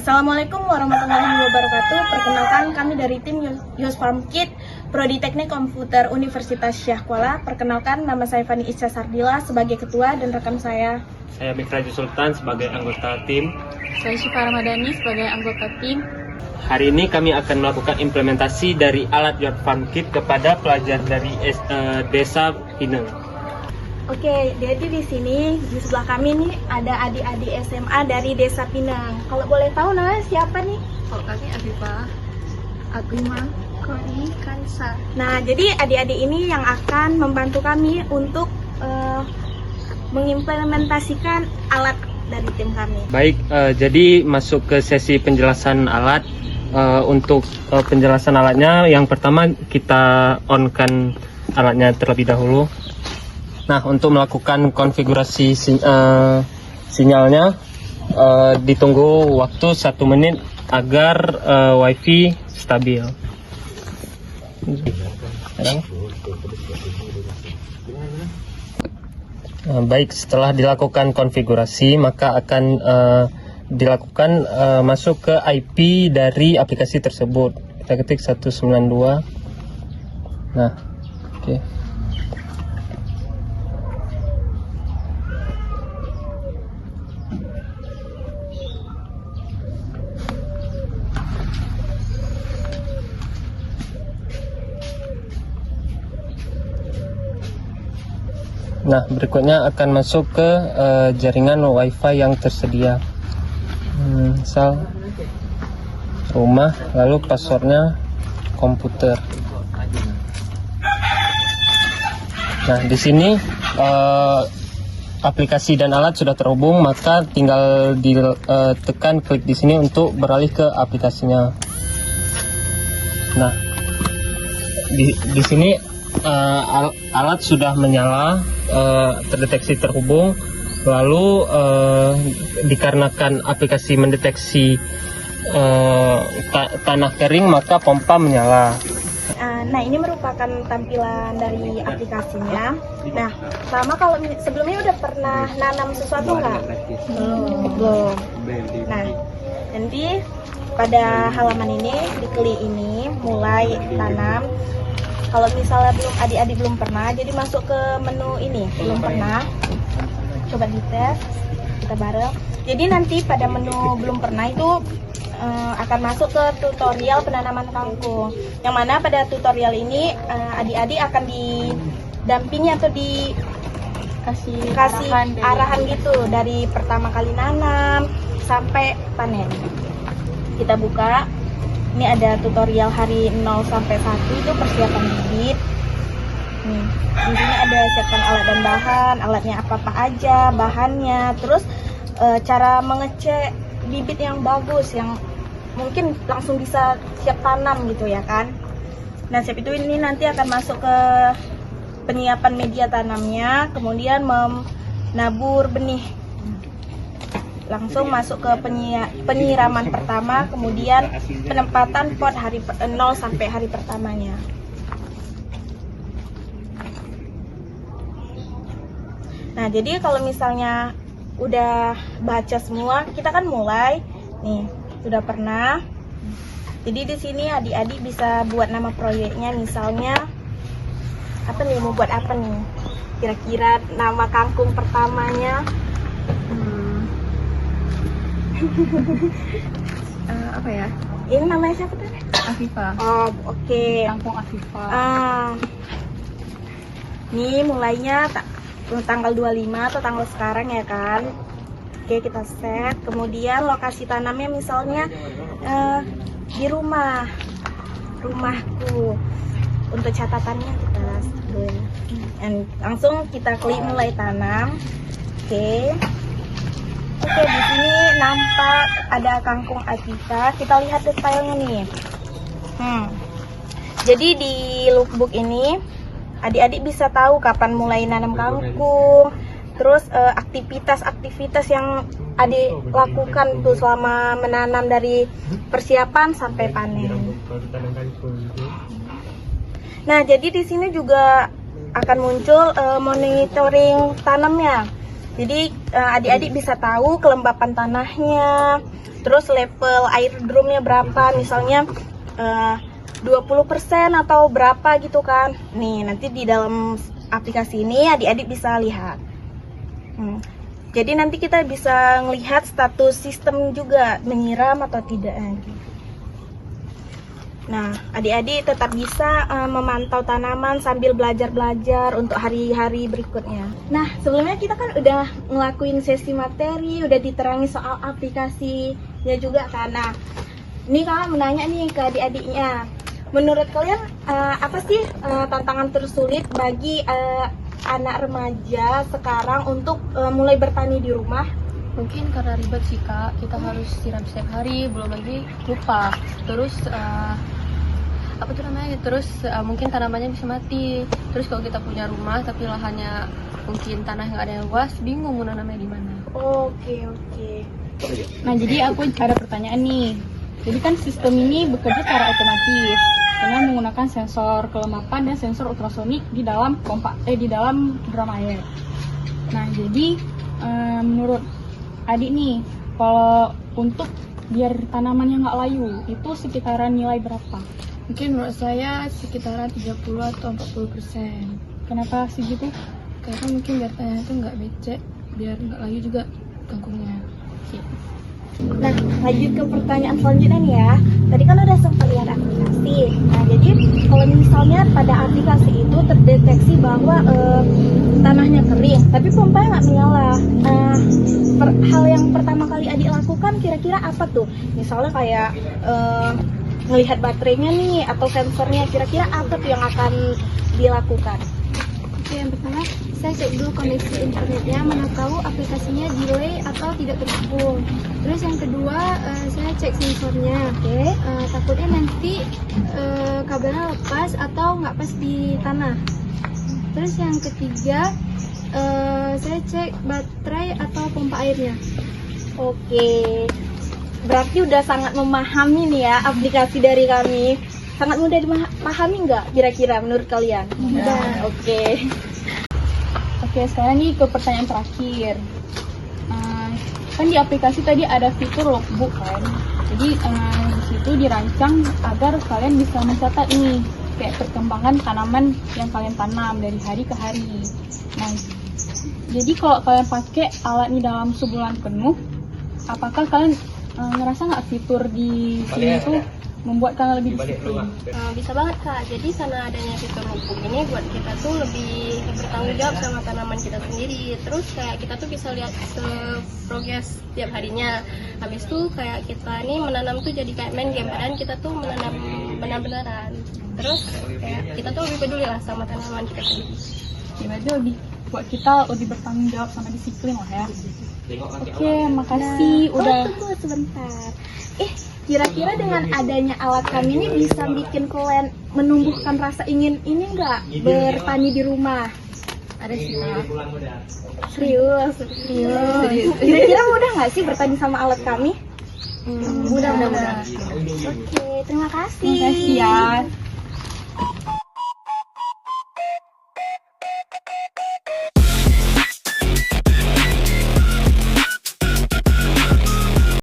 Assalamualaikum warahmatullahi wabarakatuh. Perkenalkan, kami dari tim Yos Farm Kit Prodi Teknik Komputer Universitas Syah Kuala. Perkenalkan, nama saya Fani Isha Sardila sebagai ketua dan rekan saya Mikraju Sultan sebagai anggota tim. Saya Syifa Ramadhani sebagai anggota tim. Hari ini kami akan melakukan implementasi dari alat Yos Farm Kit kepada pelajar dari Desa Pinang. Oke, jadi di sini di sebelah kami nih ada adik-adik SMA dari Desa Pinang. Kalau boleh tahu namanya siapa nih? Kalau kami Afifah, Aguma, Kori, Kaisa. Nah, jadi adik-adik ini yang akan membantu kami untuk mengimplementasikan alat dari tim kami. Baik, jadi masuk ke sesi penjelasan alat. Untuk penjelasan alatnya, yang pertama kita on-kan alatnya terlebih dahulu. Nah, untuk melakukan konfigurasi sinyalnya, ditunggu waktu 1 menit agar WiFi stabil. Baik, setelah dilakukan konfigurasi, maka akan dilakukan masuk ke IP dari aplikasi tersebut. Kita ketik 192. Nah, oke. Nah, berikutnya akan masuk ke jaringan WiFi yang tersedia. Misal rumah, lalu passwordnya komputer. Nah, di sini aplikasi dan alat sudah terhubung, maka tinggal ditekan klik di sini untuk beralih ke aplikasinya. Nah, di sini alat sudah menyala, terdeteksi terhubung, lalu dikarenakan aplikasi mendeteksi tanah kering, maka pompa menyala. Nah, ini merupakan tampilan dari aplikasinya. Nah, sama kalau sebelumnya udah pernah nanam sesuatu nggak? Belum. Nah, nanti pada halaman ini, di klik ini, mulai tanam. Kalau misalnya adik-adik belum pernah, jadi masuk ke menu ini, belum pernah. Coba dites, kita bareng. Jadi nanti pada menu belum pernah itu akan masuk ke tutorial penanaman kangkung. Yang mana pada tutorial ini adik-adik akan didampingi atau dikasih arahan gitu dari pertama kali nanam sampai panen. Kita buka. Ini ada tutorial hari 0 sampai 1 itu persiapan bibit. Nih, di sini ada siapkan alat dan bahan, alatnya apa-apa aja, bahannya, terus cara mengecek bibit yang bagus, yang mungkin langsung bisa siap tanam gitu ya kan. Nah, siap itu ini nanti akan masuk ke penyiapan media tanamnya, kemudian menabur benih. Langsung masuk ke penyiraman pertama, kemudian penempatan pot hari 0 sampai hari pertamanya. Nah, jadi kalau misalnya udah baca semua, kita kan mulai nih, sudah pernah. Jadi di sini adik-adik bisa buat nama proyeknya, misalnya apa nih, mau buat apa nih? Kira-kira nama kangkung pertamanya Apa ya? ini namanya siapa tuh? Afifah. Oh, oke. Kampung Afifah. Ini mulainya tanggal 25 atau tanggal sekarang ya kan. Oke, kita set. Kemudian lokasi tanamnya misalnya di rumahku. Untuk catatannya kita sebut. Langsung kita klik mulai tanam. Oke, di sini nampak ada kangkung Afifah. Kita lihat detailnya nih. Jadi di lookbook ini adik-adik bisa tahu kapan mulai nanam kangkung, terus aktivitas-aktivitas yang adik lakukan tuh selama menanam dari persiapan sampai panen. Nah, jadi di sini juga akan muncul monitoring tanamnya. Jadi adik-adik bisa tahu kelembapan tanahnya, terus level air drumnya berapa, misalnya 20% atau berapa gitu kan. Nih, nanti di dalam aplikasi ini adik-adik bisa lihat. Jadi nanti kita bisa melihat status sistem juga, menyiram atau tidak. Nah, adik-adik tetap bisa memantau tanaman sambil belajar-belajar untuk hari-hari berikutnya. Nah, sebelumnya kita kan udah ngelakuin sesi materi, udah diterangi soal aplikasinya juga kan. Nah, ini kakak menanya nih ke adik-adiknya. Menurut kalian apa sih tantangan tersulit bagi anak remaja sekarang untuk mulai bertani di rumah? Mungkin karena ribet sih kak, kita harus siram setiap hari, belum lagi lupa. Terus Terus mungkin tanamannya bisa mati. Terus kalau kita punya rumah tapi lahannya mungkin tanah yang ada yang luas, bingung mau nanamnya di mana. Oke. Nah, jadi aku ada pertanyaan nih. Jadi kan sistem ini bekerja secara otomatis dengan menggunakan sensor kelembapan dan sensor ultrasonik di dalam di dalam drum air. Nah, jadi menurut adik nih, kalau untuk biar tanamannya nggak layu, itu sekitaran nilai berapa? Mungkin menurut saya sekitaran 30 atau 40%. Kenapa segitu? Karena mungkin biar tanahnya itu nggak becek, biar nggak layu juga kangkungnya. Nah, lanjut ke pertanyaan selanjutnya nih ya. Tadi kan udah sempat lihat aplikasi. Nah, jadi kalau misalnya pada aplikasi itu terdeteksi bahwa tanahnya kering, tapi pompanya nggak menyala. Hal yang pertama kali adik lakukan kira-kira apa tuh? Misalnya kayak melihat baterainya nih atau sensornya, kira-kira apa tuh yang akan dilakukan? Oke, yang pertama saya cek dulu koneksi internetnya, mana tahu aplikasinya delay atau tidak terhubung. Terus yang kedua saya cek sensornya. Takutnya nanti kabelnya lepas atau nggak pas di tanah. Terus yang ketiga saya cek baterai atau pompa airnya. Oke, berarti udah sangat memahami nih ya aplikasi dari kami. Sangat mudah dipahami nggak kira-kira menurut kalian? Mudah. Oke. Oke, sekarang nih ke pertanyaan terakhir. Kan di aplikasi tadi ada fitur logbook kan. Jadi di situ dirancang agar kalian bisa mencatat nih kayak perkembangan tanaman yang kalian tanam dari hari ke hari. Nah, jadi kalau kalian pakai alat ini dalam sebulan penuh, apakah kalian ngerasa nggak fitur di sini tuh membuat kalian lebih disiplin? Bisa banget kak, jadi karena adanya fitur logbook ini buat kita tuh lebih bertanggung jawab sama tanaman kita sendiri. Terus kayak kita tuh bisa lihat progres tiap harinya. Habis itu kayak kita nih menanam tuh jadi kayak main game, padahal kita tuh menanam benar-benaran. Terus kayak kita tuh lebih peduli lah sama tanaman kita sendiri. Jadi lebih buat kita lebih bertanggung jawab sama disiplin lah ya. Oke, makasih udah. Tunggu sebentar. Kira-kira dengan adanya alat kami ini bisa bikin kalian menumbuhkan rasa ingin ini nggak bertani di rumah? Ada sih kak. Serius. Kira-kira mudah nggak sih bertani sama alat kami? Mudah-mudahan. Oke, terima kasih. Makasih ya.